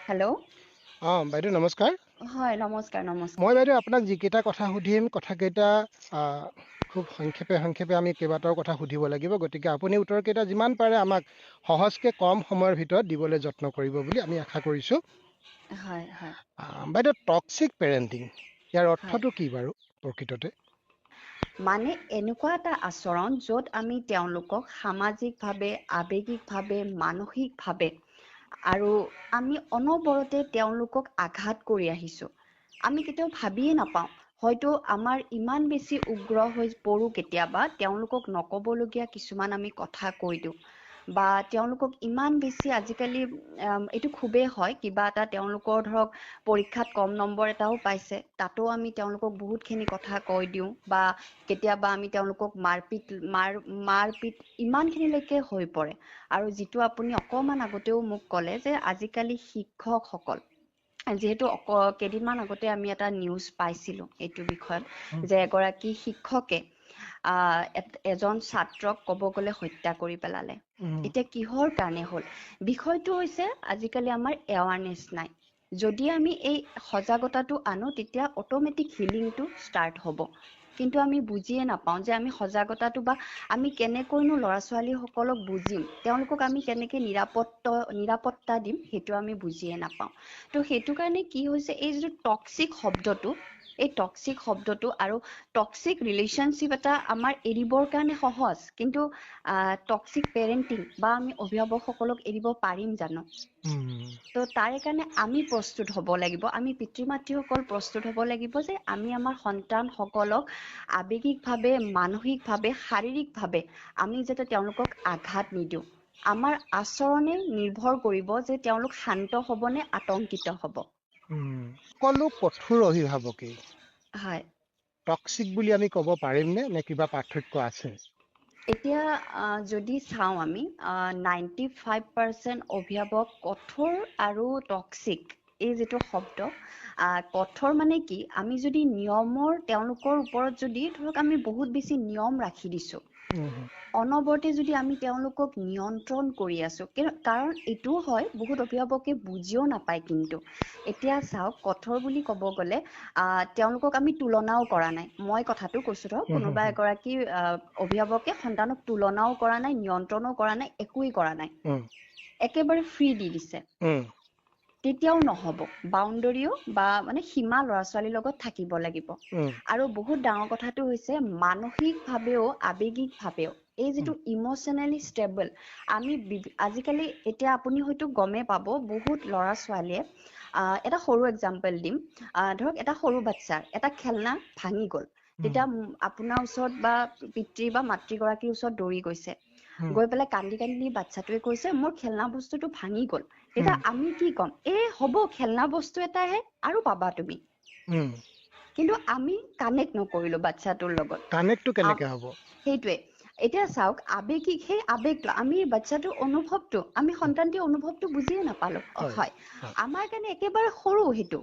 Hello'. বাইদেউ নমস্কাৰ। হয়, নমস্কাৰ নমস্কাৰ। মই বাইদেউ আপোনাক যিকেইটা কথা সুধিম কথাকেইটা খুব সংক্ষেপে আমি কেইবাটাও কথা সুধিব লাগিব, গতিকে আপুনি উত্তৰকেইটা যিমান পাৰে আমাক সহজকৈ কম সময়ৰ ভিতৰত দিবলৈ যত্ন কৰিব বুলি আমি আশা কৰিছোঁ। হয় হয় বাইদেউ, টক্সিক পেৰেণ্টিং ইয়াৰ হয়। অৰ্থটো কি বাৰু প্ৰকৃততে? মানে এনেকুৱা এটা আচৰণ য'ত আমি তেওঁলোকক সামাজিকভাৱে, আৱেগিকভাৱে, মানসিকভাৱে আৰু আমি অনবৰতে তেওঁলোকক আঘাত কৰি আহিছোঁ। আমি কেতিয়াও ভাবিয়ে নাপাওঁ, হয়তো আমাৰ ইমান বেছি উগ্ৰ হৈ পৰোঁ কেতিয়াবা, তেওঁলোকক নক'বলগীয়া কিছুমান আমি কথা কৈ দিওঁ বা তেওঁলোকক ইমান বেছি আজিকালি এইটো খুবেই হয়, কিবা এটা তেওঁলোকৰ ধৰক পৰীক্ষাত কম নম্বৰ এটাও পাইছে, তাতো আমি তেওঁলোকক বহুতখিনি কথা কৈ দিওঁ বা কেতিয়াবা আমি তেওঁলোকক মাৰপিট ইমানখিনিলৈকে হৈ পৰে। আৰু যিটো আপুনি অকণমান আগতেও মোক ক'লে যে আজিকালি শিক্ষকসকল, যিহেতু কেইদিনমান আগতে আমি এটা নিউজ পাইছিলোঁ এইটো বিষয়ত, যে এগৰাকী শিক্ষকে এজন ছাত্ৰক ক'ব গ'লে হত্যা কৰি পেলালে। এতিয়া কিহৰ কাৰণে হ'ল? বিষয়টো হৈছে আজিকালি আমাৰ এৱাৰনেছ নাই। যদি আমি এই সজাগতাটো আনো তেতিয়া অট'মেটিক হিলিংটো ষ্টাৰ্ট হ'ব। কিন্তু আমি বুজিয়ে নাপাওঁ যে আমি সজাগতাটো বা আমি কেনেকৈনো ল'ৰা ছোৱালীসকলক বুজিম, তেওঁলোকক আমি কেনেকৈ নিৰাপত্তা দিম, সেইটো আমি বুজিয়ে নাপাওঁ। তো সেইটো কাৰণে কি হৈছে, এই যিটো টক্সিক শব্দটো, এই টক্সিক শব্দটো আৰু টক্সিক ৰিলেশ্যনশ্বিপ এটা আমাৰ এৰিবৰ কাৰণে সহজ, কিন্তু টক্সিক পেৰেণ্টিং বা আমি অভিভাৱকসকলক এৰিব পাৰিম জানো? তো তাৰে কাৰণে আমি প্ৰস্তুত হ'ব লাগিব, আমি পিতৃ মাতৃসকল প্ৰস্তুত হ'ব লাগিব যে আমি আমাৰ সন্তানসকলক আৱেগিকভাৱে, মানসিকভাৱে, শাৰীৰিকভাৱে আমি যাতে তেওঁলোকক আঘাত নিদিওঁ। আমাৰ আচৰণে নিৰ্ভৰ কৰিব যে তেওঁলোক শান্ত হ'ব নে আতংকিত হ'ব। সকলো কঠোৰ অভিভাৱকেই হয়। টক্সিক বুলি আমি ক'ব পাৰিমনে, নে কিবা পাৰ্থক্য আছে? এতিয়া যদি চাওঁ আমি 95% অভিভাৱক কঠোৰ আৰু টক্সিক, এই যিটো শব্দ, কঠোৰ মানে কি, আমি যদি নিয়মৰ তেওঁলোকৰ ওপৰত যদি ধৰক আমি বহুত বেছি নিয়ম ৰাখি দিছোঁ, অনবৰতে যদি আমি তেওঁলোকক নিয়ন্ত্ৰণ কৰি আছোঁ, কাৰণ এইটোও হয় বহুত অভিভাৱকে বুজিও নাপায়। কিন্তু এতিয়া চাওক, কঠোৰ বুলি ক'ব গ'লে তেওঁলোকক আমি তুলনাও কৰা নাই। মই কথাটো কৈছোঁ, ধৰক কোনোবা এগৰাকী অভিভাৱকে সন্তানক তুলনাও কৰা নাই, নিয়ন্ত্ৰণো কৰা নাই, একোৱেই কৰা নাই, একেবাৰে ফ্ৰী দি দিছে, তেতিয়াও নহ'ব। বাউণ্ডেৰীও বা মানে সীমা ল'ৰা ছোৱালীৰ লগত থাকিব লাগিব। আৰু বহুত ডাঙৰ কথাটো হৈছে মানসিকভাৱেও আৱেগিকভাৱেও এই যিটো ইম'চনেলি ষ্টেবল, আমি আজিকালি এতিয়া আপুনি হয়তো গমেই পাব, বহুত ল'ৰা ছোৱালীয়ে এটা সৰু এক্সাম্পল দিম, ধৰক এটা সৰু বাচ্ছাৰ এটা খেলনা ভাঙি গ'ল, তেতিয়া আপোনাৰ ওচৰত বা পিতৃ বা মাতৃগৰাকীৰ ওচৰত দৌৰি গৈছে, গৈ পেলাই কান্দি কান্দি বাচ্ছাটোৱে কৈছে মোৰ খেলনা বস্তুটো ভাঙি গ'ল। তেতিয়া আমি কি ক'ম? হ'ব, খেলনা বস্তু এটাহে, আৰু পাবা তুমি। কিন্তু আমি কানেক্ট নকৰিলো বাচ্ছাটোৰ লগত। কানেক্টটো কেনেকে হ'ব? সেইটোৱে। এতিয়া চাওক, আৱেগিক সেই আৱেগটো আমি বাচ্ছাটোৰ অনুভৱটো, আমি সন্তানটিৰ অনুভৱটো বুজিয়ে নাপালো। হয়, আমাৰ কাৰণে একেবাৰে সৰু সেইটো,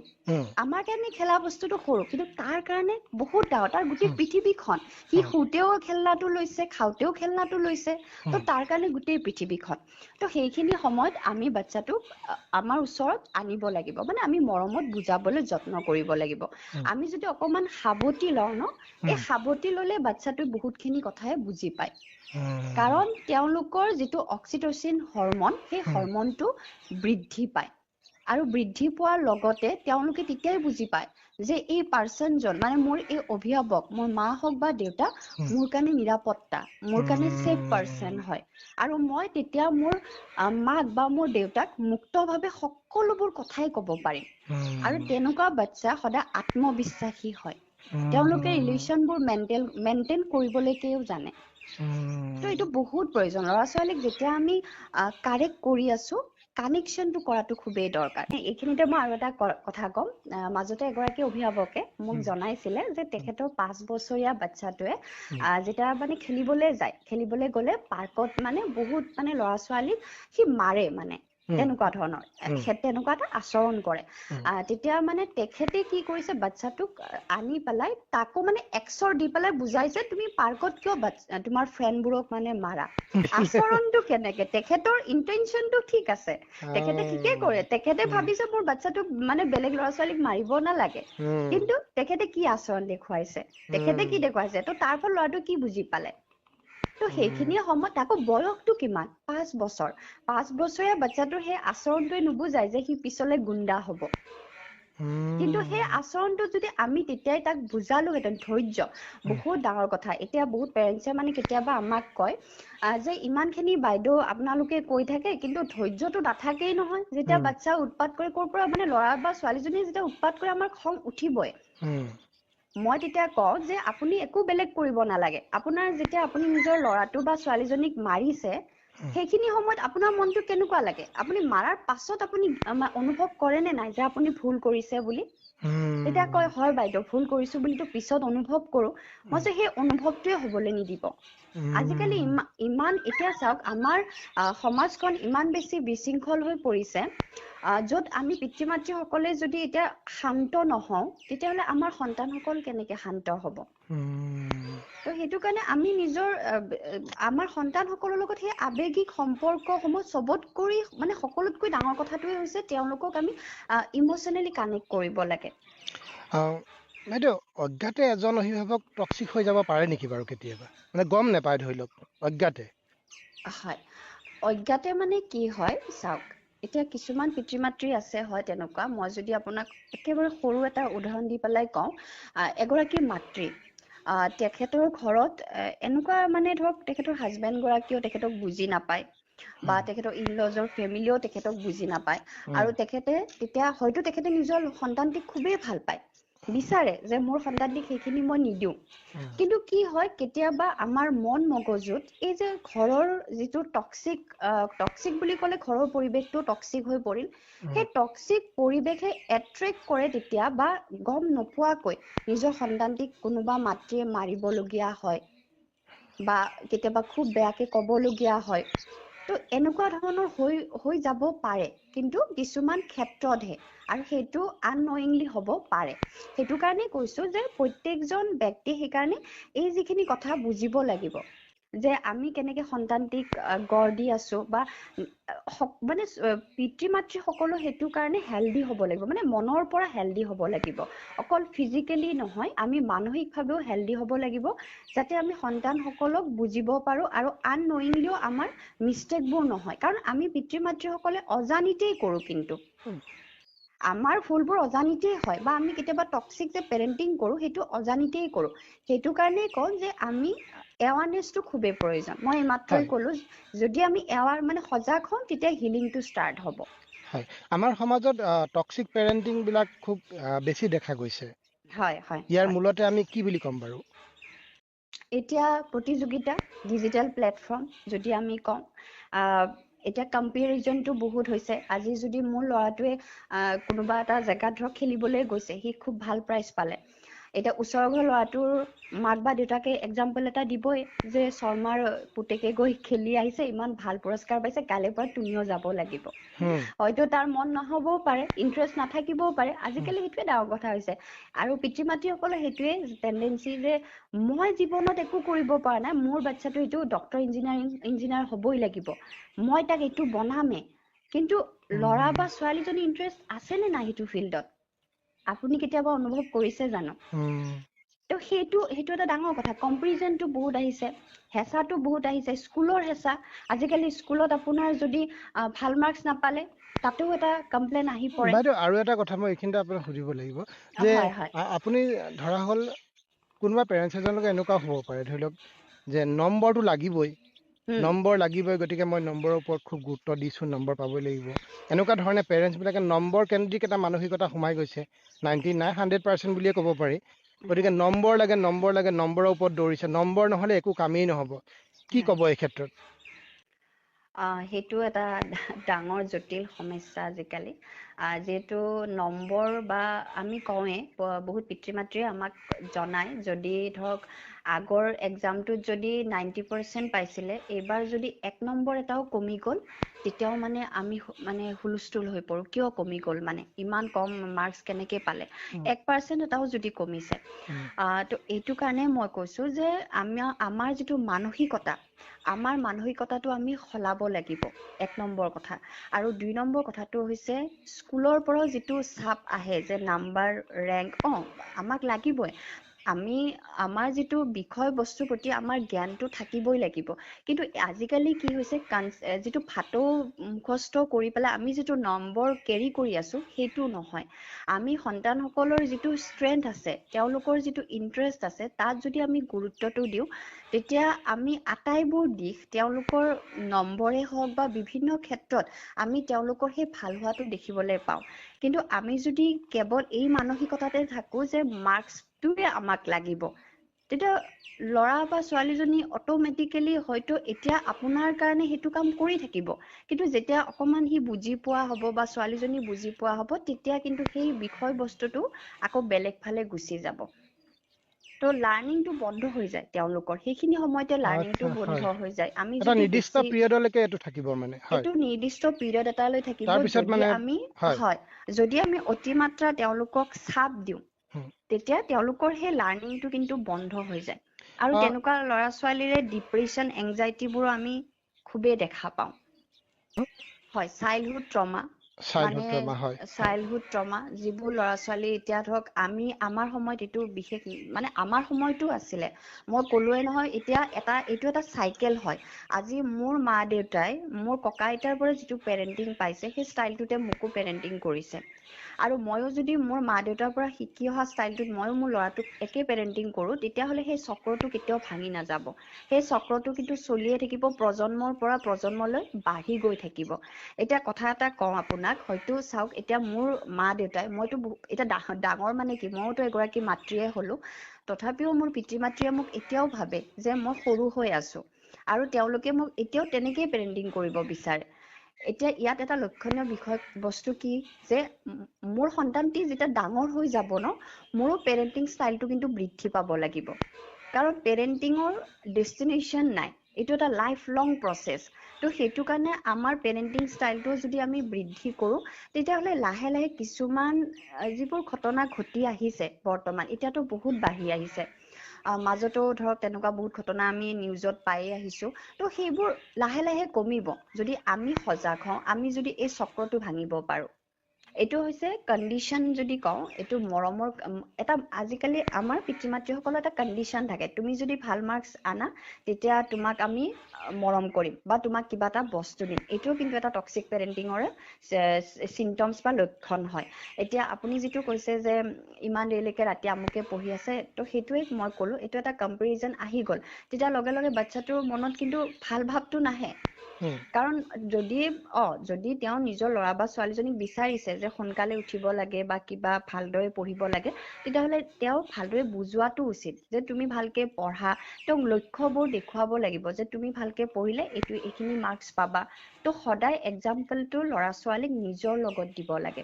আমাৰ কাৰণে খেলা বস্তুটো সৰু, কিন্তু তাৰ কাৰণে বহুত ডাঙৰ, তাৰ গোটেই পৃথিৱীখন। সি শুতেও খেলনাটো লৈছে, খাওঁতেও খেলনাটো লৈছে, তো তাৰ কাৰণে গোটেই পৃথিৱীখন। তো সেইখিনি সময়ত আমি বাচ্ছাটোক আমাৰ ওচৰত আনিব লাগিব, মানে আমি মৰমত বুজাবলৈ যত্ন কৰিব লাগিব। আমি যদি অকমান সাৱটি লওঁ ন, এই সাৱটি ল'লে বাচ্ছাটোৱে বহুতখিনি কথাই বুজি পায়। কাৰণ তেওঁলোকৰ যিটো অক্সিটচিন হৰমন, সেই হৰমনটো বৃদ্ধি পায়। আৰু বৃদ্ধি পোৱাৰ লগতে তেওঁলোকে তেতিয়াই বুজি পায় যে এই পাৰ্চনজন, মানে মোৰ এই অভিভাৱক, মোৰ মা হওক বা দেউতা, মোৰ কাৰণে নিৰাপত্তা, মোৰ কাৰণে ছেফ পাৰ্চন হয়। আৰু মই তেতিয়া মোৰ মাক বা মোৰ দেউতাক মুক্তভাৱে সকলোবোৰ কথাই ক'ব পাৰিম। আৰু তেনেকুৱা বাচ্ছা সদায় আত্মবিশ্বাসী হয়, তেওঁলোকে ৰিলেশ্যনবোৰ মেইনটেইন কৰিবলৈকেও জানে। তো এইটো বহুত প্ৰয়োজন। ল'ৰা ছোৱালীক যেতিয়া আমি কাৰেক্ট কৰি আছো, কানেকশ্যনটো কৰাটো খুবেই দৰকাৰ। এইখিনিতে মই আৰু এটা কথা ক'ম, মাজতে এগৰাকী অভিভাৱকে মোক জনাইছিলে যে তেখেতৰ 5 বছৰীয়া বাচ্ছাটোৱে যেতিয়া মানে খেলিবলৈ গ'লে পাৰ্কত মানে বহুত মানে ল'ৰা ছোৱালীক সি মাৰে, মানে তেনেকুৱা ধৰণৰ তেনেকুৱা এটা আচৰণ কৰে হুম, তেতিয়া মানে তেখেতে কি কৰিছে বাচ্ছাটোক আনি পেলাই তাকো মানে এক্সৰ দি পেলাই বুজাইছে তুমি পাৰ্কত কিয় তোমাৰ ফ্ৰেণ্ডবোৰক মানে মাৰা আচৰণটো কেনেকে তেখেতৰ ইন্টেনচনটো ঠিক আছে তেখেতে ঠিকে কৰে তেখেতে ভাবিছে মোৰ বাচ্ছাটোক মানে বেলেগ ল'ৰা ছোৱালীক মাৰিব নালাগে কিন্তু তেখেতে কি আচৰণ দেখুৱাইছে তেখেতে কি দেখুৱাইছে তো তাৰ ফলত ল'ৰাটো কি বুজি পালে তো সেইখিনি সময়ত তাকো বয়সটো কিমান 5 বছৰ 5 বছৰীয়া বাচ্ছাটোৰ সেই আচৰণটোৱে নুবুজায় যে সি পিছলে গুণ্ডা হ'ব কিন্তু সেই আচৰণটো যদি আমি তেতিয়াই তাক বুজালোহেঁতেন ধৈৰ্য বহুত ডাঙৰ কথা এতিয়া বহুত পেৰেণ্টছে মানে কেতিয়াবা আমাক কয় যে ইমানখিনি বাইদেউ আপোনালোকে কৈ থাকে কিন্তু ধৈৰ্যটো নাথাকেই নহয় যেতিয়া বাচ্ছা উৎপাত কৰে ক'ৰ পৰা মানে ল'ৰা বা ছোৱালীজনীয়ে যেতিয়া উৎপাত কৰে আমাৰ খং উঠিবই মই তেতিয়া কওঁ যে আপুনি একো বেলেগ কৰিব নালাগে আপোনাৰ যেতিয়া আপুনি নিজৰ ল'ৰাটো বা ছোৱালীজনীক মাৰিছে সেইখিনি সময়ত আপোনাৰ মনটো কেনেকুৱা লাগে আপুনি মাৰাৰ পাছত আপুনি অনুভৱ কৰে নে নাই যে আপুনি ভুল কৰিছে বুলি তেতিয়া কয় হয় বাইদেউ ভুল কৰিছো বুলিতো পিছত অনুভৱ কৰো মই যে সেই অনুভৱটোৱে হ'বলৈ নিদিব আজিকালি ইমান এতিয়া চাওক আমাৰ সমাজখন ইমান বেছি বিশৃংখল হৈ পৰিছে য'ত আমি পিতৃ মাতৃসকলে যদি এতিয়া শান্ত নহওঁ তেতিয়াহ'লে আমাৰ সন্তানসকল কেনেকে শান্ত হ'ব তো সেইটো কাৰণে আমি নিজৰ আমাৰ সন্তানসকলৰ লগত সেই আৱেগিক সম্পৰ্কসমূহ চবতকৈ মানে সকলোতকৈ ডাঙৰ কথাটোৱে হৈছে তেওঁলোকক আমি ইম'চনেলি কানেক্ট কৰিব লাগে বাইদেউ অজ্ঞাতে এজন অভিভাৱক টক্সিক হৈ যাব পাৰে নেকি বাৰু কেতিয়াবা মানে গম নাপায় ধৰি লওক অজ্ঞাতে হয় অজ্ঞাতে মানে কি হয় চাওক এতিয়া কিছুমান পিতৃ মাতৃ আছে হয় তেনেকুৱা মই যদি আপোনাক একেবাৰে সৰু এটা উদাহৰণ দি পেলাই কওঁ এগৰাকী মাতৃ তেখেতৰ ঘৰত এনেকুৱা মানে ধৰক তেখেতৰ হাজবেণ্ড গৰাকীও তেখেতক বুজি নাপায় বা তেখেতৰ ইনলজৰ ফেমিলিও তেখেতক বুজি নাপায় আৰু তেখেতে তেতিয়া হয়তো তেখেতে নিজৰ সন্তানটিক খুবেই ভাল পায় বিচাৰে যে মোৰ সন্তানটিক সেইখিনি মই নিদিওঁ কিন্তু কি হয় কেতিয়াবা আমাৰ মন মগজুত এই যে ঘৰৰ যিটো টক্সিক বুলি ক'লে ঘৰৰ পৰিৱেশটো টক্সিক হৈ পৰিল সেই টক্সিক পৰিৱেশে এট্ৰেক্ট কৰে তেতিয়া বা গম নোপোৱাকৈ নিজৰ সন্তানটিক কোনোবা মাতৃয়ে মাৰিবলগীয়া হয় বা কেতিয়াবা খুব বেয়াকে ক'বলগীয়া হয় তো এনেকুৱা ধৰণৰ হৈ যাব পাৰে কিন্তু কিছুমান ক্ষেত্ৰতহে আৰু সেইটো আননয়িংলি হ'ব পাৰে সেইটো কাৰণে কৈছো যে প্ৰত্যেকজন ব্যক্তি সেইকাৰণে এই যিখিনি কথা বুজিব লাগিব যে আমি কেনেকে সন্তানটিক গঢ় দি আছো বা মানে পিতৃ মাতৃ সকলো সেইটো কাৰণে হেলদি হ'ব লাগিব মানে মনৰ পৰা হেলদি হ'ব লাগিব অকল ফিজিকেলি নহয় আমি মানসিকভাৱেও হেলদি হ'ব লাগিব যাতে আমি সন্তানসকলক বুজিব পাৰো আৰু আননয়িংলিও আমাৰ মিষ্টেকবোৰ নহয় কাৰণ আমি পিতৃ মাতৃসকলে অজানিতেই কৰো কিন্তু আমাৰ ভুলবোৰ অজানিতেই হয় বা আমি কেতিয়াবা টক্সিক যে পেৰেণ্টিং কৰো সেইটো অজানিতেই কৰো সেইটো কাৰণেই কওঁ যে আমি এৱাৰনেছটো খুবেই প্ৰয়োজন মই এইমাত্ৰই ক'লো যদি আমি মানে সজাগ হওঁ তেতিয়া হিলিংটো ষ্টাৰ্ট হ'ব হয় আমাৰ সমাজত টক্সিক পেৰেণ্টিং বিলাক খুব বেছি দেখা গৈছে হয় হয় ইয়াৰ মূলতে আমি কি বুলি ক'ম বাৰু এতিয়া প্ৰতিযোগিতা ডিজিটেল প্লেটফৰ্ম যদি আমি কওঁ এতিয়া কম্পেৰিজনটো বহুত হৈছে আজি যদি মোৰ ল'ৰাটোৱে কোনোবা এটা জেগাত ধৰক খেলিবলৈ গৈছে সি খুব ভাল প্ৰাইজ পালে এতিয়া ওচৰৰ ঘৰ ল'ৰাটোৰ মাক বা দেউতাকে এক্সাম্পল এটা দিবই যে শৰ্মাৰ পুতেকে গৈ খেলি আহিছে ইমান ভাল পুৰস্কাৰ পাইছে কাইলৈৰ পৰা তুমিও যাব লাগিব হয়তো তাৰ মন নহ'বও পাৰে ইণ্টাৰেষ্ট নাথাকিবও পাৰে আজিকালি সেইটোৱে ডাঙৰ কথা হৈছে আৰু পিতৃ মাতৃসকলৰ সেইটোৱে টেণ্ডেঞ্চি যে মই জীৱনত একো কৰিব পৰা নাই মোৰ বাচ্ছাটো এইটো ডক্টৰ ইঞ্জিনিয়াৰ হ'বই লাগিব মই তাক এইটো বনামে কিন্তু ল'ৰা বা ছোৱালীজনী ইণ্টাৰেষ্ট আছে নে নাই সেইটো ফিল্ডত আপুনি কেতিয়াবা অনুভৱ কৰিছে জানো তো সেইটো এটা ডাঙৰ কথা কম্পেৰিজনটো বহুত আহিছে হেঁচাটো বহুত আহিছে স্কুলৰ হেঁচা আজিকালি স্কুলত আপোনাৰ যদি ভাল মাৰ্কছ নাপালে তাতেও এটা কমপ্লেইন আহি পৰে বাইদেউ আৰু এটা কথা মই এইখিনিতে আপোনাক সুধিব লাগিব যে হয় হয় আপুনি ধৰা হ'ল কোনোবা পেৰেণ্টছ এজনক এনেকুৱা হ'ব পাৰে ধৰি লওক যে নম্বৰটো লাগিবই গতিকে মই নম্বৰৰ ওপৰত খুব গুৰুত্ব দিছো নম্বৰ পাবই লাগিব এনেকুৱা ধৰণে পেৰেণ্টছবিলাকে নম্বৰ কেন্দ্ৰিক এটা মানসিকতা সোমাই গৈছে 99-100% বুলিয়ে ক'ব পাৰি গতিকে নম্বৰ লাগে নম্বৰৰ ওপৰত দৌৰিছে নম্বৰ নহ'লে একো কামেই নহ'ব কি ক'ব এই ক্ষেত্ৰত সেইটো এটা ডাঙৰ জটিল সমস্যা আজিকালি যিহেতু নম্বৰ বা আমি কওঁৱে বহুত পিতৃ মাতৃয়ে আমাক জনায় যদি ধৰক আগৰ এক্সামটোত যদি 90% পাইছিলে, এইবাৰ যদি 1 নম্বৰ এটাও কমি গ'ল, তেতিয়াও মানে আমি মানে হুলস্থুল হৈ পৰোঁ, কিয় কমি গ'ল, মানে ইমান কম মাৰ্কছ কেনেকৈ পালে, 1% এটাও যদি কমিছে। তো এইটো কাৰণে মই কৈছোঁ যে আমাৰ যিটো মানসিকতা, আমাৰ মানসিকতাটো আমি সলাব লাগিব, 1 নম্বৰ কথা। আৰু 2 নম্বৰ কথাটো হৈছে স্কুলৰ পৰাও যিটো চাপ আহে যে নাম্বাৰ, ৰেংক, আমাক লাগিবই, আমাৰ যিটো বিষয়বস্তুৰ প্ৰতি আমাৰ জ্ঞানটো থাকিবই লাগিব। কিন্তু আজিকালি কি হৈছে, যিটো মুখস্থ কৰি পেলাই আমি যিটো নম্বৰ কেৰি কৰি আছোঁ, সেইটো নহয়। আমি সন্তানসকলৰ যিটো ষ্ট্ৰেংথ আছে, তেওঁলোকৰ যিটো ইণ্টাৰেষ্ট আছে, তাত যদি আমি গুৰুত্বটো দিওঁ, তেতিয়া আমি আটাইবোৰ দিশ, তেওঁলোকৰ নম্বৰে হওক বা বিভিন্ন ক্ষেত্ৰত আমি তেওঁলোকৰ সেই ভাল হোৱাটো দেখিবলৈ পাওঁ। কিন্তু আমি যদি কেৱল এই মানসিকতাতে থাকোঁ যে মাৰ্কছটোৱে আমাক লাগিব, তেতিয়া ল'ৰা বা ছোৱালীজনী অট'মেটিকেলি হয়তো এতিয়া আপোনাৰ কাৰণে সেইটো কাম কৰি থাকিব, কিন্তু যেতিয়া অকণমান সি বুজি পোৱা হ'ব বা ছোৱালীজনী বুজি পোৱা হ'ব, তেতিয়া কিন্তু সেই বিষয়বস্তুটো আকৌ বেলেগ ফালে গুচি যাব। তো লাৰ্ণিংটো বন্ধ হৈ যায় তেওঁলোকৰ, সেইখিনি সময়তে লাৰ্ণিংটো আচ্ছা, বন্ধ হয়। হৈ যায়। আমি এটা যদি নিৰ্দিষ্ট বেছি পিৰিয়ডলৈকে এইটো থাকিব মানে, হয়। এইটো নিৰ্দিষ্ট পিৰিয়ড এটালৈ থাকিব, তাৰপিছত যদি মানে, আমি হয়। যদি আমি অতিমাত্ৰা তেওঁলোকক চাপ দিওঁ, হুম। তেতিয়া তেওঁলোকৰ সেই লাৰ্ণিংটো কিন্তু বন্ধ হৈ যায়। আৰু আহ, তেনেকুৱা ল'ৰা ছোৱালীৰে ডিপ্ৰেশ্যন, এংজাইটিবোৰো আমি খুবেই দেখা পাওঁ। হয়, চাইল্ডহুড ট্ৰমা, চাইল্ডহুড মানে ট্ৰমা, হয়, হয়। চাইল্ডহুড ট্ৰমা, যিবোৰ ল'ৰা ছোৱালী এতিয়া ধৰক আমাৰ সময়ত এইটো বিশেষ, মানে আমাৰ সময়তো আছিলে, মই ক'লোৱে নহয়, এতিয়া এইটো এটা চাইকেল হয়। আজি মোৰ মা দেউতাই মোৰ ককা আইতাৰ পৰা যিটো পেৰেণ্টিং পাইছে, সেই ষ্টাইলটোতে মোকো পেৰেণ্টিং কৰিছে। আৰু ময়ো যদি মোৰ মা দেউতাৰ পৰা শিকি অহা ষ্টাইলটোত ময়ো মোৰ ল'ৰাটোক একে পেৰেণ্টিং কৰোঁ, তেতিয়াহ'লে সেই চক্ৰটো কেতিয়াও ভাঙি নাযাব। সেই চক্ৰটো কিন্তু চলিয়ে থাকিব, প্ৰজন্মৰ পৰা প্ৰজন্মলৈ বাঢ়ি গৈ থাকিব। এতিয়া কথা এটা কওঁ আপোনাক, হয়তো চাওক, এতিয়া মোৰ মা দেউতাই, মইতো এতিয়া ডাঙৰ মানে কি, মইতো এগৰাকী মাতৃয়ে হ'লোঁ, তথাপিও মোৰ পিতৃ মাতৃয়ে মোক এতিয়াও ভাবে যে মই সৰু হৈ আছোঁ, আৰু তেওঁলোকে মোক এতিয়াও তেনেকেই পেৰেণ্টিং কৰিব বিচাৰে। এতিয়া ইয়াত এটা লক্ষণীয় বস্তু কি, যে মোৰ সন্তানটি যেতিয়া ডাঙৰ হৈ যাব ন, মোৰো পেৰেণ্টিং ষ্টাইলটো কিন্তু বৃদ্ধি পাব লাগিব। কাৰণ পেৰেণ্টিঙৰ ডেষ্টিনেশ্যন নাই, এইটো এটা লাইফ লং প্ৰচেছ। তো সেইটো কাৰণে আমাৰ পেৰেণ্টিং ষ্টাইলটো যদি আমি বৃদ্ধি কৰোঁ, তেতিয়াহ'লে লাহে লাহে কিছুমান যিবোৰ ঘটনা ঘটি আহিছে বৰ্তমান, এতিয়াতো বহুত বাঢ়ি আহিছে, মাজতো ধৰক তেনেকুৱা বহুত ঘটনা আমি নিউজত পায়ে আহিছোঁ। তো সেইবোৰ লাহে লাহে কমিব, যদি আমি সজাগ হওঁ, আমি যদি এই চক্ৰটো ভাঙিব পাৰোঁ। এইটো হৈছে কণ্ডিশ্যন, যদি কওঁ, এইটো মৰমৰ এটা, আজিকালি আমাৰ পিতৃ মাতৃসকলৰ এটা কণ্ডিশ্যন থাকে, তুমি যদি ভাল মাৰ্কছ আনা, তেতিয়া তোমাক আমি মৰম কৰিম বা তোমাক কিবা এটা বস্তু দিম। এইটোও কিন্তু এটা টক্সিক পেৰেণ্টিঙৰে চিমটমছ বা লক্ষণ হয়। এতিয়া আপুনি যিটো কৈছে যে ইমান দেৰিলৈকে ৰাতি আমুকে পঢ়ি আছে, তো সেইটোৱে মই ক'লোঁ, এইটো এটা কম্পেৰিজন আহি গ'ল, তেতিয়া লগে লগে বাচ্ছাটোৰ মনত কিন্তু ভাল ভাৱটো নাহে। কাৰণ যদি তেওঁ নিজৰ ল'ৰা বা ছোৱালীজনীক বিচাৰিছে যে সোনকালে উঠিব লাগে বা কিবা ভালদৰে পঢ়িব লাগে, তেতিয়াহ'লে তেওঁ ভালদৰে বুজোৱাটো উচিত যে তুমি ভালকে পঢ়া, তেওঁক লক্ষ্যবোৰ দেখুৱাব লাগিব যে তুমি ভালকে পঢ়িলে এইখিনি মাৰ্কছ পাবা। তো সদায় এক্সাম্পলটো ল'ৰা ছোৱালীক নিজৰ লগত দিব লাগে,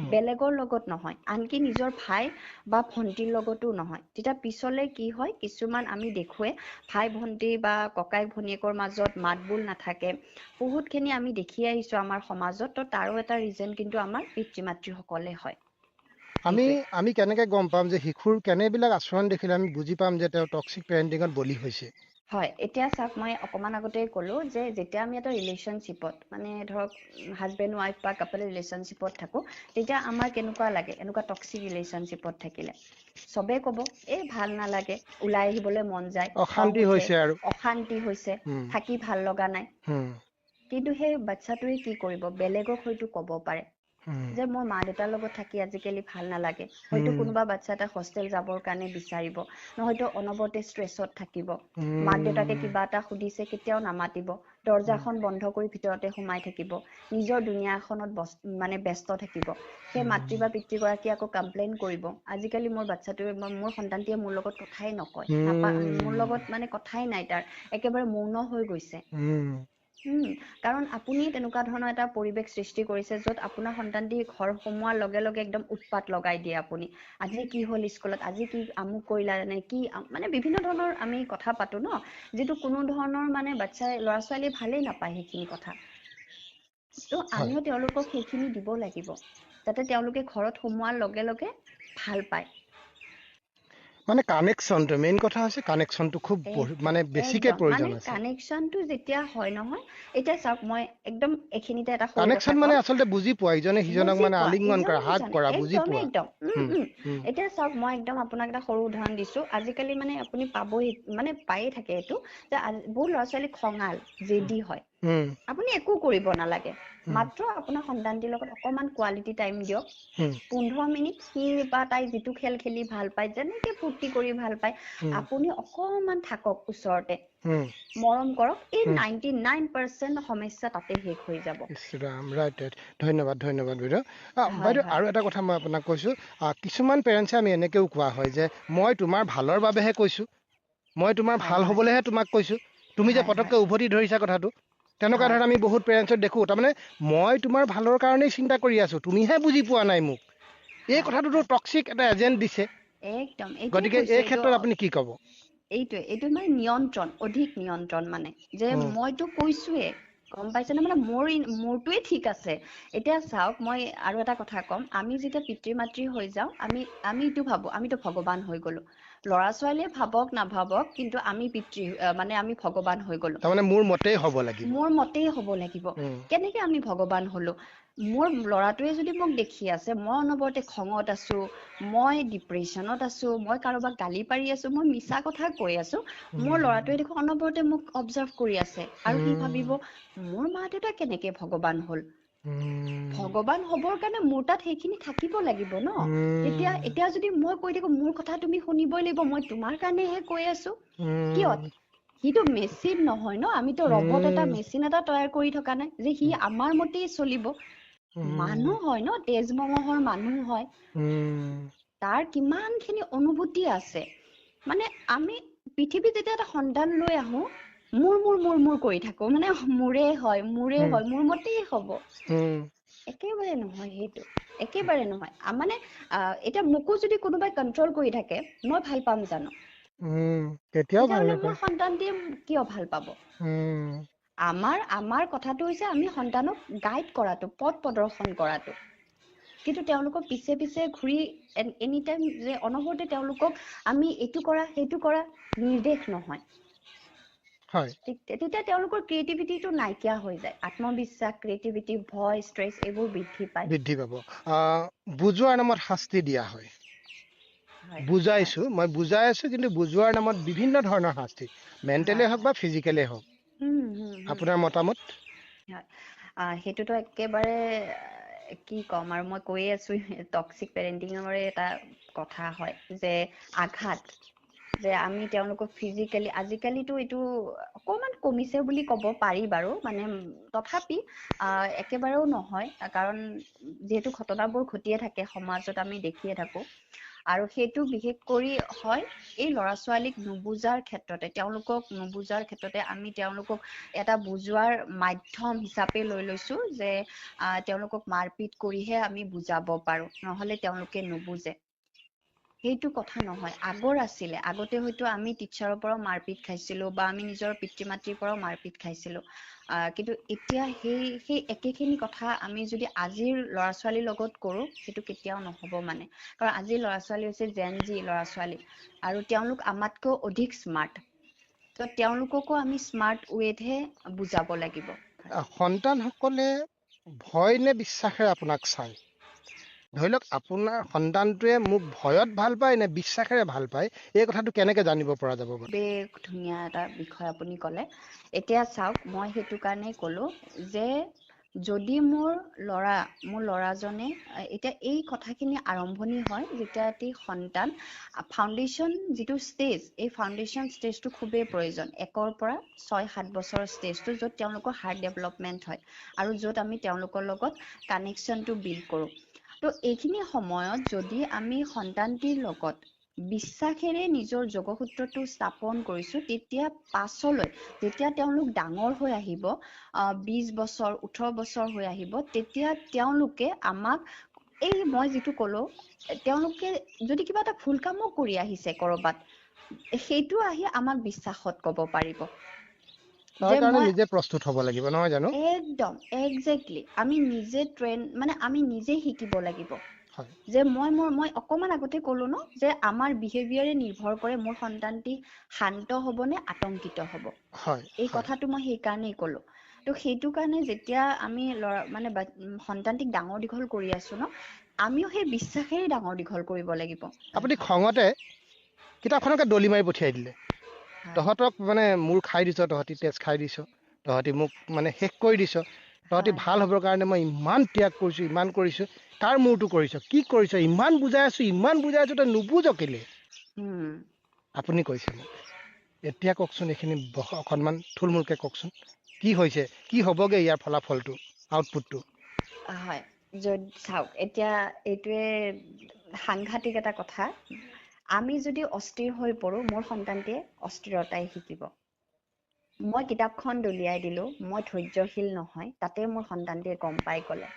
বেলেগৰ লগত নহয়, আনকি নিজৰ ভাই বা ভণ্টিৰ লগতো নহয়। তেতিয়া পিছলে কি হয়, কিছুমান আমি দেখোৱে ভাই ভণ্টি বা ককাই ভনীয়েকৰ মাজত মাত বোল নাথাকে, বহুতখিনি আমি দেখি আহিছোঁ আমাৰ সমাজত। তো তাৰো এটা ৰিজন কিন্তু আমাৰ পিতৃ মাতৃসকলে হয়। আমি সেইটোৱে। আমি কেনেকে গম পাম যে শিশুৰ কেনেবিলাক আচৰণ দেখিলে আমি বুজি পাম যে তেওঁ টক্সিক পেৰেণ্টিঙত বলি হৈছে? হয়, এতিয়া চাওক, মই অকণমান আগতে ক'লোঁ যে যেতিয়া আমি এটা ৰিলেশ্যনশ্বিপত, মানে ধৰক হাজবেণ্ড ৱাইফ বা কাপল ৰিলেশ্যনশ্বিপত থাকোঁ, তেতিয়া আমাৰ কেনেকুৱা লাগে, এনেকুৱা টক্সিক ৰিলেশ্যনশ্বিপত থাকিলে চবেই ক'ব এই ভাল নালাগে, ওলাই আহিবলৈ মন যায়, খং অশান্তি উঠে, হৈছে আৰু। অশান্তি হৈছে, উম, থাকি ভাল লগা নাই। উম, কিন্তু সেই বাচ্ছাটোৱে কি কৰিব, বেলেগক হয়তো ক'ব পাৰে উম, যে মোৰ মা দেউতাৰ লগত থাকি আজিকালি ভাল নালাগে। হয়তো উম, কোনোবা বাচ্ছা এটা হোষ্টেল যাবৰ কাৰণে বিচাৰিব, নহয়তো অনবৰতে ষ্ট্ৰেছত থাকিব, মাক দেউতাকে উম, কিবা এটা সুধিছে কেতিয়াও নামাতিব, দৰ্জাখন বন্ধ কৰি ভিতৰতে সোমাই থাকিব, নিজৰ দুনীয়া এখনত মানে ব্যস্ত থাকিব। সেই মাতৃ বা পিতৃগৰাকী আকৌ কমপ্লেইন কৰিব, আজিকালি মোৰ বাচ্ছাটোৱে বা মোৰ সন্তানটিয়ে মোৰ লগত কথাই নকয়, মোৰ উম, লগত মানে কথাই নাই, তাৰ একেবাৰে মৌন হৈ গৈছে। উম। কাৰণ আপুনি তেনেকুৱা ধৰণৰ এটা পৰিৱেশ সৃষ্টি কৰিছে য'ত আপোনাৰ সন্তানটি ঘৰ সোমোৱাৰ লগে লগে একদম উৎপাত লগাই দিয়ে আপুনি। আজি কি হ'ল স্কুলত, আজি কি আমুক কৰিলা নে কি, মানে বিভিন্ন ধৰণৰ আমি কথা পাতো ন, যিটো কোনো ধৰণৰ মানে বাচ্ছাই ল'ৰা ছোৱালী ভালেই নাপায় সেইখিনি কথা। তো হয় আমিও তেওঁলোকক সেইখিনি দিব লাগিব যাতে তেওঁলোকে ঘৰত সোমোৱাৰ লগে লগে ভাল পায়। মানে কানেকশ্যনটো মেইন কথা হৈছে কানেকশ্যনটো খুব মানে একদম বেছিকে একদম মানে প্ৰয়োজন আছে। কানেকশ্যনটো যেতিয়া হয় নহয়, এতিয়া চাওক মই একদম এইখিনিতে এটা সৰু কথা কানেকশ্যন মানে ক'ম। আচলতে বুজি পোৱা ইজনে সিজনক বুজি মানে পোৱা আলিংগন কৰা, ইজনে হাগ সিজনে কৰা, বুজি একদম পোৱা। একদম উম উম এতিয়া চাওক মই একদম আপোনাক এটা সৰু উদাহৰণ দিছো। আজিকালি মানে আপুনি পাবই, মানে পায়ে থাকে এইটো, যে বহুত ল'ৰা ছোৱালী খঙাল জেদি হয়। উম আপুনি একো কৰিব নালাগে, উম মাত্ৰ আপোনাৰ সন্তানটিৰ লগত অকমান কোৱালিটি টাইম দিয়ক। উম 15 মিনিট সি বা তাই যিটো খেল খেলি ভাল পায়, যেনেকে ফূৰ্তি কৰি ভাল পায়, উম আপুনি অকমান থাকক ওচৰতে, উম মৰম কৰক, এই উম 99% সমস্যা তাতে শেষ হৈ যাব। ইছৰাম, ৰাইট ৰাইট, ধন্যবাদ ধন্যবাদ বাইদেউ। হয় বাইদেউ হয় আৰু এটা কথা মই আপোনাক কৈছোঁ, কিছুমান পেৰেণ্টছে আমি এনেকৈও কোৱা হয় যে মই তোমাৰ ভালৰ বাবেহে কৈছোঁ, মই তোমাৰ হয় ভাল হয় হ'বলৈহে তোমাক কৈছোঁ, তুমি যে হয় হয় পটককৈ উভতি ধৰিছা কথাটো। তেনেকুৱা হয় ধৰণে আমি বহুত পেৰেণ্টছক দেখোঁ, তাৰমানে মই তোমাৰ ভালৰ কাৰণেই চিন্তা কৰি আছোঁ, তুমিহে বুজি পোৱা নাই মোক। এই হয় কথাটোতো হয় টক্সিক এটা এজেণ্ট দিছে। একদম এইটোৱে গতিকে কৈছো এই এইটো। ক্ষেত্ৰত আপুনি কি ক'ব? এইটো মানে নিয়ন্ত্ৰণ, অধিক নিয়ন্ত্ৰণ, মানে যে উম মইতো কৈছোৱে, গম পাইছে নে, মানে মোৰটোৱে ঠিক আছে। এতিয়া চাওক মই আৰু এটা কথা ক'ম, আমি যেতিয়া পিতৃ মাতৃ হৈ যাওঁ, আমি এইটো ভাবো আমিতো ভগৱান হৈ গলো। ল'ৰা ছোৱালীয়ে ভাবক নাভাবক, কিন্তু আমি মানে আমি ভগৱান হৈ গলো। তাৰমানে মোৰ মতেই হ'ব লাগিব। মোৰ মতেই হ'ব লাগিব। উম কেনেকে আমি ভগৱান হলো? মোৰ ল'ৰাটোৱে যদি মোক দেখি আছে মই অনবৰতে খঙত আছো, মই ডিপ্ৰেশ্যনত আছো, মই কাৰোবাক গালি পাৰি আছো, মই মিছা কথা কৈ আছো, মোৰ উম ল'ৰাটোৱে দেখোন অনবৰতে মোক অবজাৰ্ভ কৰি আছে, আৰু সি উম ভাবিব মোৰ মা দেউতা কেনেকে ভগৱান হ'ল। উম ভগৱান হবৰ কাৰণে মোৰ তাত সেইখিনি থাকিব লাগিব ন। উম এতিয়া যদি মই কৈ থাকো মোৰ কথা তুমি শুনিবই লাগিব, মই তোমাৰ কাৰণেহে কৈ আছো, কিয়? উম সিটো মেচিন নহয় ন, আমিতো ৰবট এটা, উম মেচিন এটা তৈয়াৰ কৰি থকা নাই যে সি আমাৰ মতেই চলিব। উম মানুহ হয় ন, তেজ মঙহৰ মানুহ হয়, উম তাৰ কিমান খিনি অনুভূতি আছে। মানে আমি পৃথিৱীত যেতিয়া এটা সন্তান লৈ আহো, মোৰ কৰি থাকো, মানে মোৰে হয় মোৰ মতেই হব। উম একেবাৰে নহয় সেইটো, একেবাৰে নহয়। মানে এতিয়া মোকো যদি কোনোবাই কন্ট্ৰল কৰি থাকে, মই ভাল পাম জানো? উম কেতিয়াও ভাল তেতিয়াহ'লে নাপায়। মোৰ সন্তানটিয়ে কিয় ভাল পাব? উম আমাৰ কথাটো হৈছে আমি সন্তানক গাইড কৰাটো, পথ প্ৰদৰ্শন কৰাটো। কিন্তু তেওঁলোকৰ পিছে পিছে ঘূৰি এনি টাইম যে অনবৰতে তেওঁলোকক আমি এইটো কৰা সেইটো কৰা নিৰ্দেশ নহয়, হয় তেতিয়া তেওঁলোকৰ ক্ৰিয়েটিভিটিটো নাইকিয়া হৈ যায়। আত্মবিশ্বাস, ক্ৰিয়েটিভিটি, ভয়, ষ্ট্ৰেছ এইবোৰ বৃদ্ধি পায়। বৃদ্ধি পাব। বুজোৱাৰ নামত শাস্তি দিয়া হয়। হয় হয় বুজাইছো, মই বুজাই আছো, কিন্তু বুজোৱাৰ নামত বিভিন্ন ধৰণৰ শাস্তি, হয় মেণ্টেলে হওক হয় বা ফিজিকেলে হওক। আপোনাৰ মতামত? হয়, সেইটোতো একেবাৰে কি ক'ম আৰু, মই কৈয়ে আছো টক্সিক পেৰেণ্টিঙৰে এটা কথা হয় যে আঘাত, যে আমি তেওঁলোকক ফিজিকেলি, আজিকালিতো এইটো অকমান কমিছে বুলি ক'ব পাৰি বাৰু, মানে তথাপি একেবাৰেও নহয়, কাৰণ যিহেতু ঘটনাবোৰ ঘটিয়ে থাকে সমাজত, আমি দেখিয়ে থাকো। আৰু সেইটো বিশেষ কৰি হয় এই ল'ৰা ছোৱালীক নুবুজাৰ ক্ষেত্ৰতে, তেওঁলোকক নুবুজাৰ ক্ষেত্ৰতে আমি তেওঁলোকক এটা বুজোৱাৰ মাধ্যম হিচাপে লৈ লৈছো, যে তেওঁলোকক মাৰপিট কৰিহে আমি বুজাব পাৰো, নহলে তেওঁলোকে নুবুজে। সেইটো কথা নহয়, আগৰ আছিলে, আগতে হয়তো আমি টিচাৰৰ পৰাও মাৰপিট খাইছিলো, বা আমি নিজৰ পিতৃ মাতৃৰ পৰাও মাৰপিট খাইছিলো। কিন্তু এতিয়া সেই একেখিনি কথা আমি যদি আজিৰ ল'ৰা ছোৱালীৰ লগত কৰো, সেইটো কেতিয়াও নহব মানে। কাৰণ আজিৰ ল'ৰা ছোৱালী হৈছে জেন জি ল'ৰা ছোৱালী, আৰু তেওঁলোক আমাতকৈ অধিক স্মাৰ্ট। ত তেওঁলোককো আমি স্মাৰ্ট ৱেতহে বুজাব লাগিব। সন্তানসকলে ভয় নে বিশ্বাসেৰে আপোনাক চায়? ধৰি লওক আপোনাৰ সন্তানটোৱে মোক ভয়ত ভাল পায় নে বিশ্বাসেৰে ভাল পায়, এই কথাটো কেনেকে জানিব পৰা যাব বাৰু? খুবেই ধুনীয়া এটা বিষয় আপুনি ক'লে। এতিয়া চাওক, মই সেইটো কাৰণেই কলো যে যদি মোৰ ল'ৰাজনে, এতিয়া এই কথাখিনি আৰম্ভণি হয় যেতিয়া এটি সন্তান ফাউণ্ডেশ্যন যিটো ষ্টেজ, এই ফাউণ্ডেশ্যন ষ্টেজটো খুবেই প্ৰয়োজন। 1ৰ পৰা 6-7 বছৰৰ ষ্টেজটো, য'ত তেওঁলোকৰ হাৰ্ট ডেভেলপমেণ্ট হয়, আৰু য'ত আমি তেওঁলোকৰ লগত কানেকশ্যনটো বিল্ড কৰোঁ। ত' এইখিনি সময়ত যদি আমি সন্তানটিৰ লগত বিশ্বাসেৰে নিজৰ যোগসূত্ৰটো স্থাপন কৰিছোঁ, তেতিয়া পাছলৈ যেতিয়া তেওঁলোক ডাঙৰ হৈ আহিব, 20 বছৰ 18 বছৰ হৈ আহিব, তেতিয়া তেওঁলোকে আমাক এই মই যিটো ক'লো, তেওঁলোকে যদি কিবা এটা ভুল কামো কৰি আহিছে কৰবাত, সেইটো আহি আমাক বিশ্বাসত ক'ব পাৰিব তাৰ যে কাৰণে মই নিজে প্ৰস্তুত হ'ব লাগিব, নহয় জানো? একদম একজেক্টলি আমি নিজে মানে আমি নিজে শিকিব লাগিব হয় যে মই অকমান আগতে ক'লো ন যে আমাৰ বিহেভিয়াৰে নিৰ্ভৰ কৰে মোৰ সন্তানটি শান্ত হ'ব নে আতংকিত হ'ব। হয় এই হয় কথাটো মই সেইকাৰণেই ক'লো। তো সেইটো কাৰণে যেতিয়া আমি মানে সন্তানটিক ডাঙৰ দীঘল কৰি আছো ন, আমিও সেই বিশ্বাসেৰে ডাঙৰ দীঘল কৰিব লাগিব। আপুনি খঙতে কিতাপখনকে দলি মাৰি পঠিয়াই দিলে, হয় তহঁতক মানে মূৰ খাই দিছ, তহঁতি তেজ খাই দিছ, তহঁতি মোক মানে শেষ কৰি দিছ, তহঁতি হয় ভাল হ'বৰ কাৰণে মই ইমান ত্যাগ কৰিছোঁ, ইমান কৰিছোঁ, কাৰ মূৰটো কৰিছ, কি কৰিছ, ইমান বুজাই আছোঁ তই নুবুজ কেলে? উম আপুনি কৈছে মোক। এতিয়া কওকচোন, এইখিনি অকণমান থুলমূলকৈ কওকচোন, কি হৈছে, কি হ'বগৈ ইয়াৰ ফলাফলটো, আউটপুটটো? হয়, যদি চাওক এতিয়া এইটোৱে সাংঘাতিক এটা কথা। আমি যদি অস্থিৰ হৈ পৰো, মোৰ সন্তানটিয়ে অস্থিৰতাই শিকিব। মই কিতাপখন দলিয়াই দিলো, মই ধৈৰ্যশীল নহয়, তাতে মোৰ সন্তানটিয়ে গম পাই গ'লে,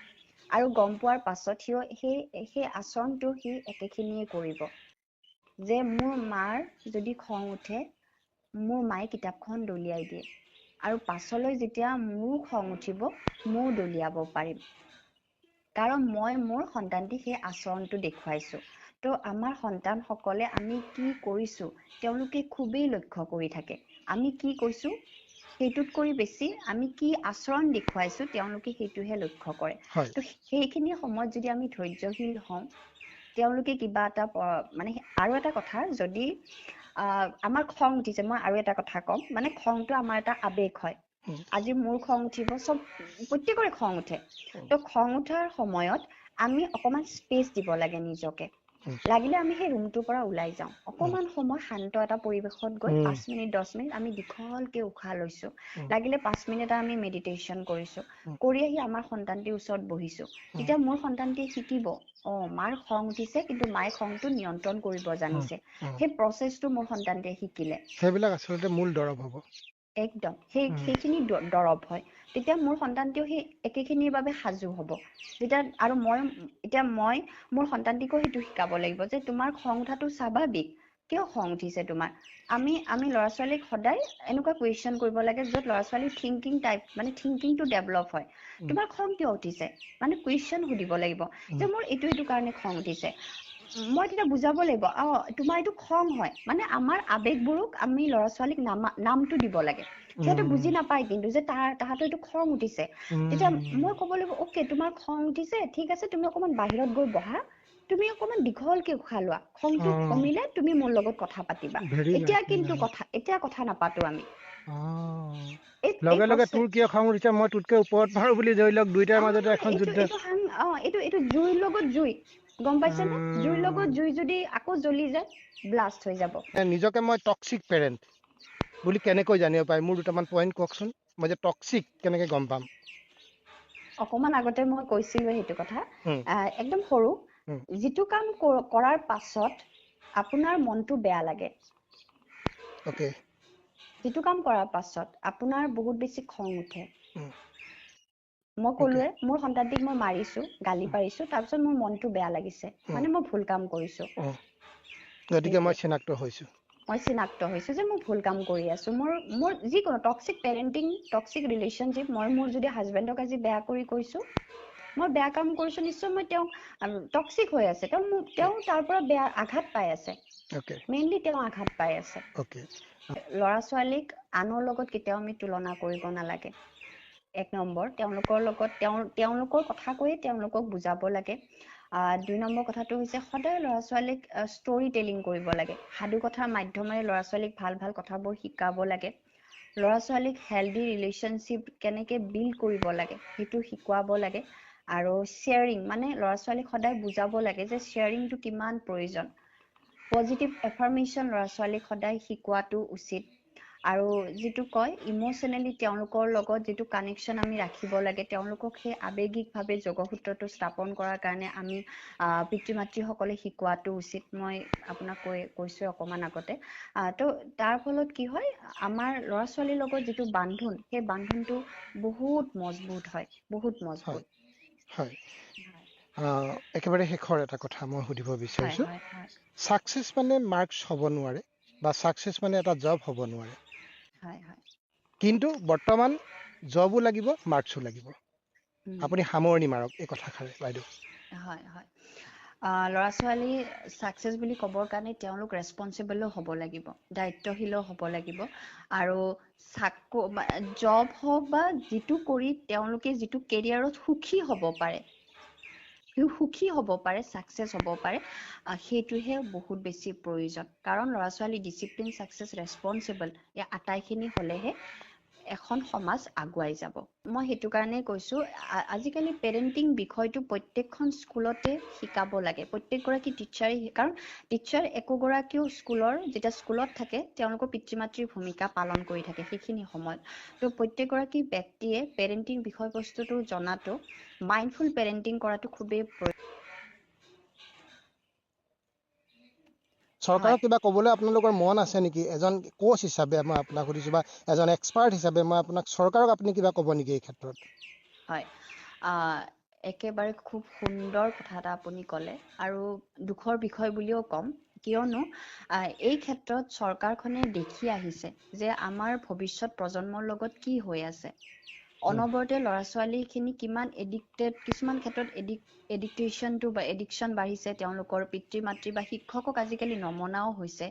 আৰু গম পোৱাৰ পাছত সেই আচৰণটো সি একেখিনিয়ে কৰিব যে মোৰ মাৰ যদি খং উঠে, মোৰ মায়ে কিতাপখন দলিয়াই দিয়ে, আৰু পাছলৈ যেতিয়া মোৰ খং উঠিব, ময়ো দলিয়াব পাৰিম, কাৰণ মই মোৰ সন্তানটিক সেই আচৰণটো দেখুৱাইছো। তো আমাৰ সন্তানসকলে আমি কি কৰিছো তেওঁলোকে খুবেই লক্ষ্য কৰি থাকে। আমি কি কৈছো সেইটোত কৰি বেছি আমি কি আচৰণ দেখুৱাইছো তেওঁলোকে সেইটোহে লক্ষ্য কৰে। হয় তো সেইখিনি সময়ত যদি আমি ধৈৰ্যশীল হওঁ, তেওঁলোকে কিবা এটা মানে আৰু এটা কথা, যদি আমাৰ খং উঠিছে, মই আৰু এটা কথা ক'ম, মানে খংটো আমাৰ এটা আবেগ হয়। উম, আজি মোৰ খং উঠিব, প্ৰত্যেকৰে খং উঠে। উম, তো খং উঠাৰ সময়ত আমি অকমান স্পেচ দিব লাগে নিজকে। উম, লাগিলে আমি সেই ৰুমটোৰ পৰা ওলাই যাওঁ, উম, অকমান সময় শান্ত এটা পৰিৱেশত গৈ উম, 5 মিনিট 10 মিনিট আমি দীঘলকে উশাহ লৈছো, উম, লাগিলে 5 মিনিট আমি মেডিটেশ্যন কৰিছো, উম, কৰি আহি আমাৰ সন্তানটিৰ ওচৰত বহিছো, উম, তেতিয়া মোৰ সন্তানটিয়ে শিকিব, মাৰ খং উঠিছে কিন্তু মায়ে খংটো নিয়ন্ত্ৰণ কৰিব উম, জানিছে। উম। সেই প্ৰচেছটো মোৰ সন্তানটিয়ে শিকিলে। সেইবিলাক আচলতে মূল দৰৱ হ'ব। একদম উম, সেইখিনি দৰৱ হয়। তেতিয়া মোৰ সন্তানটিও সেই একেখিনিৰ বাবে সাজু হ'ব। যেতিয়া আৰু মই মোৰ সন্তানটিকো সেইটো শিকাব লাগিব যে তোমাৰ খং উঠাটো স্বাভাৱিক, কিয় খং উঠিছে তোমাৰ। আমি ল'ৰা ছোৱালীক সদায় এনেকুৱা কুৱেশ্যন কৰিব লাগে য'ত ল'ৰা ছোৱালীৰ থিংকিংটো ডেভেলপ হয়। উম, তোমাৰ খং কিয় উঠিছে, মানে কুৱেশ্যন সুধিব লাগিব উম, যে মোৰ এইটো কাৰণে খং উঠিছে। মই তেতিয়া বুজাব লাগিব, তোমাৰ এইটো খং হয়, মানে আমাৰ আবেগবোৰক আমি ল'ৰা ছোৱালীক নামটো দিব লাগে। সিহঁতে উম, বুজি নাপায় কিন্তু যে তাহাঁতৰ এইটো খং উঠিছে। তেতিয়া উম, মই ক'ব লাগিব, অকে তোমাৰ খং উঠিছে, ঠিক আছে, তুমি অকমান বাহিৰত গৈ বহা, তুমি অকমান দীঘলকে উশাহ লোৱা, খংটো অ', কমিলে তুমি মোৰ লগত কথা পাতিবা। Very nice, very nice. এতিয়া কথা নাপাতো আমি। অ', এই লগে লগে প্ৰচেছ তোৰ কিয় খং উঠিছে, মই তোতকৈ ওপৰত পাৰো বুলি ধৰি লওক, দুইটাৰ মাজতে এখন এইটো যুদ্ধ। এইটো জুইৰ লগত জুই, গম পাইছেনে? জুইৰ লগত উম, জুই যদি আকৌ জ্বলি যায়, ব্লাষ্ট হৈ যাব। নিজকে মই টক্সিক পেৰেণ্ট বুলি কেনেকৈ জানিব পাৰি, মোৰ দুটামান পইণ্ট কওকচোন, মই যে টক্সিক কেনেকে গম পাম? অকমান আগতে মই কৈছিলোৱে সেইটো কথা। উম, একদম সৰু, উম, যিটো কাম কৰাৰ পাছত আপোনাৰ মনটো বেয়া লাগে, অ'কে। যিটো কাম কৰাৰ পাছত আপোনাৰ বহুত বেছি খং উঠে, উম, মই অ'কে। ক'লোৱে মোৰ সন্তানটিক মই মাৰিছো, গালি উম, পাৰিছো, তাৰপিছত মোৰ মনটো বেয়া লাগিছে, উম, মানে মই ভুল কাম কৰিছো। উম, গতিকে মই চিনাক্ত হৈছো। মই চিনাক্ত হৈছো যে মই ভুল কাম কৰি আছো। মোৰ যিকোনো টক্সিক পেৰেণ্টিং, টক্সিক ৰিলেশ্যনশ্বিপ, মই মোৰ যদি হাজবেণ্ডক আজি বেয়া কৰি কৈছো, মই বেয়া কাম কৰিছো, নিশ্চয় মই তেওঁক টক্সিক হৈ আছে, তেওঁ তাৰ পৰা বেয়া আঘাত পাই আছে, অ'কে মেইনলি তেওঁ আঘাত পাই আছে। অ'কে। ল'ৰা ছোৱালীক আনৰ লগত কেতিয়াও আমি তুলনা কৰিব নালাগে। 1 নম্বৰ, তেওঁলোকৰ কথা কৈয়ে তেওঁলোকক বুজাব লাগে। 2 নম্বৰ কথাটো হৈছে সদায় ল'ৰা ছোৱালীক ষ্টৰি টেলিং কৰিব লাগে। সাধু কথাৰ মাধ্যমেৰে ল'ৰা ছোৱালীক ভাল ভাল কথাবোৰ শিকাব লাগে। ল'ৰা ছোৱালীক হেল্ডি ৰিলেশ্যনশ্বিপ কেনেকে বিল্ড কৰিব লাগে সেইটো শিকোৱাব লাগে। আৰু শ্বেয়াৰিং, মানে ল'ৰা ছোৱালীক সদায় বুজাব লাগে যে শ্বেয়াৰিংটো কিমান প্ৰয়োজন। পজিটিভ এফাৰ্মেশ্যন ল'ৰা ছোৱালীক সদায় শিকোৱাটো উচিত। আৰু যিটো কয় ইম'চনেলি তেওঁলোকৰ লগত যিটো কানেকশ্যন আমি ৰাখিব লাগে, তেওঁলোকক সেই আৱেগিকভাৱে যোগসূত্ৰটো স্থাপন কৰাৰ কাৰণে আমি পিতৃ মাতৃসকলে শিকোৱাটো উচিত। মই আপোনাক কৈছোঁ অকণমান আগতে। তো তাৰ ফলত কি হয়, আমাৰ ল'ৰা ছোৱালীৰ লগত যিটো বান্ধোন, সেই বান্ধোনটো বহুত মজবুত হয়, বহুত হয় মজবুত। হয় হয় একেবাৰে শেষৰ এটা কথা মই সুধিব হয় বিচাৰিছোঁ। হয় হয় ছাকচেছ মানে মাৰ্কছ হ'ব নোৱাৰে বা ছাকচেছ মানে এটা জব হ'ব নোৱাৰে, হয় হয় কিন্তু বৰ্তমান জবো লাগিব, মাৰ্কছো লাগিব। উম, আপুনি সামৰণি মাৰক এই কথাষাৰে বাইদেউ। হয় হয় ল'ৰা ছোৱালী ছাকচেছ বুলি ক'বৰ কাৰণে তেওঁলোক ৰেছপনচিবলো হ'ব লাগিব, দায়িত্বশীলো হ'ব লাগিব। আৰু জব হওক বা যিটো কৰি তেওঁলোকে যিটো কেৰিয়াৰত সুখী হ'ব পাৰে, সুখী হ'ব পাৰে, ছাকচেছ হ'ব পাৰে, সেইটোহে বহুত বেছি প্ৰয়োজন। কাৰণ ল'ৰা ছোৱালী ডিচিপ্লিন, ছাকচেছ, ৰেছপনচিবল এই আটাইখিনি হ'লেহে এখন সমাজ আগুৱাই যাব। মই সেইটো কাৰণেই কৈছোঁ, আজিকালি পেৰেণ্টিং বিষয়টো প্ৰত্যেকখন স্কুলতে শিকাব লাগে, প্ৰত্যেকগৰাকী টিচাৰে। কাৰণ টিচাৰ একোগৰাকীও যেতিয়া স্কুলত থাকে, তেওঁলোকৰ পিতৃ মাতৃৰ ভূমিকা পালন কৰি থাকে সেইখিনি সময়ত। তো প্ৰত্যেকগৰাকী ব্যক্তিয়ে পেৰেণ্টিং বিষয়বস্তুটো জনাটো, মাইণ্ডফুল পেৰেণ্টিং কৰাটো খুবেই হয়। চৰকাৰক কিবা ক'বলৈ আপোনালোকৰ মন আছে নেকি? এজন কোচ হিচাপে মই আপোনাক সুধিছোঁ, বা এজন এক্সপাৰ্ট হিচাপে মই আপোনাক, চৰকাৰক আপুনি কিবা ক'ব নেকি এই ক্ষেত্ৰত? হয় একেবাৰে খুব সুন্দৰ কথা এটা আপুনি ক'লে, আৰু দুখৰ বিষয় বুলিও ক'ম। কিয়নো এই ক্ষেত্ৰত চৰকাৰখনে দেখি আহিছে যে আমাৰ ভৱিষ্যত প্ৰজন্মৰ লগত কি হৈ আছে। অনবৰতে ল'ৰা ছোৱালীখিনি কিমান এডিক্টেড, কিছুমান ক্ষেত্ৰত এডিকশ্যন বাঢ়িছে, তেওঁলোকৰ পিতৃ মাতৃ বা শিক্ষকক আজিকালি নমনাও হৈছে।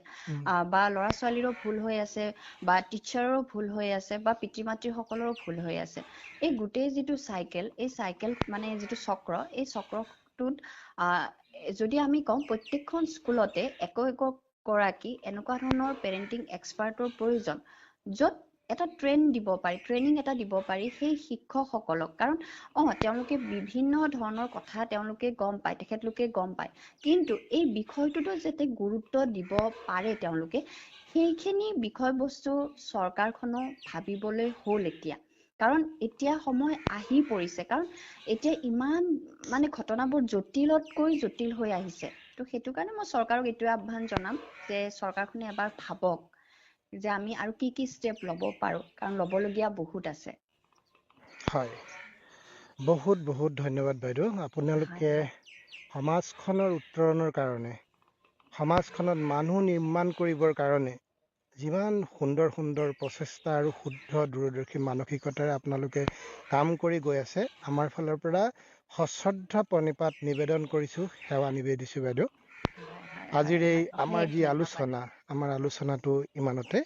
বা ল'ৰা ছোৱালীৰো ভুল হৈ আছে, বা টিচাৰৰো ভুল হৈ আছে, বা পিতৃ মাতৃসকলৰো ভুল হৈ আছে। এই গোটেই যিটো চাইকেল, এই চাইকেল মানে যিটো চক্ৰ, এই চক্ৰটোত যদি আমি কওঁ প্ৰত্যেকখন স্কুলতে একোগৰাকী এনেকুৱা ধৰণৰ পেৰেণ্টিং এক্সপাৰ্টৰ প্ৰয়োজন, য'ত এটা ট্ৰেইনিং এটা দিব পাৰি সেই শিক্ষকসকলক। কাৰণ তেওঁলোকে বিভিন্ন ধৰণৰ কথা তেওঁলোকে গম পায়, তেখেতলোকে গম পায়, কিন্তু এই বিষয়টোতো যাতে গুৰুত্ব দিব পাৰে তেওঁলোকে, সেইখিনি বিষয়বস্তু চৰকাৰখনো ভাবিবলৈ হ'ল এতিয়া। কাৰণ এতিয়া সময় আহি পৰিছে, কাৰণ এতিয়া ইমান মানে ঘটনাবোৰ জটিলতকৈ জটিল হৈ আহিছে। তো সেইটো কাৰণে মই চৰকাৰক এইটোৱে আহ্বান জনাম যে চৰকাৰখনে এবাৰ ভাবক যে আমি আৰু কি কি ষ্টেপ ল'ব পাৰোঁ, কাৰণ ল'বলগীয়া বহুত আছে। হয়, বহুত বহুত ধন্যবাদ বাইদেউ। হয় আপোনালোকে হয় সমাজখনৰ উত্তৰণৰ কাৰণে, সমাজখনত মানুহ নিৰ্মাণ কৰিবৰ কাৰণে যিমান সুন্দৰ সুন্দৰ প্ৰচেষ্টা আৰু শুদ্ধ দূৰদৰ্শী মানসিকতাৰে আপোনালোকে কাম কৰি গৈ আছে, আমাৰ ফালৰ পৰা সশ্ৰদ্ধা প্ৰণিপাত নিবেদন কৰিছোঁ, সেৱা নিবেদিছোঁ বাইদেউ। হয় হয় আজিৰ হয় এই হয় আমাৰ অশেষ যি ধন্যবাদ। আলোচনা, আমাৰ আলোচনাটো ইমানতে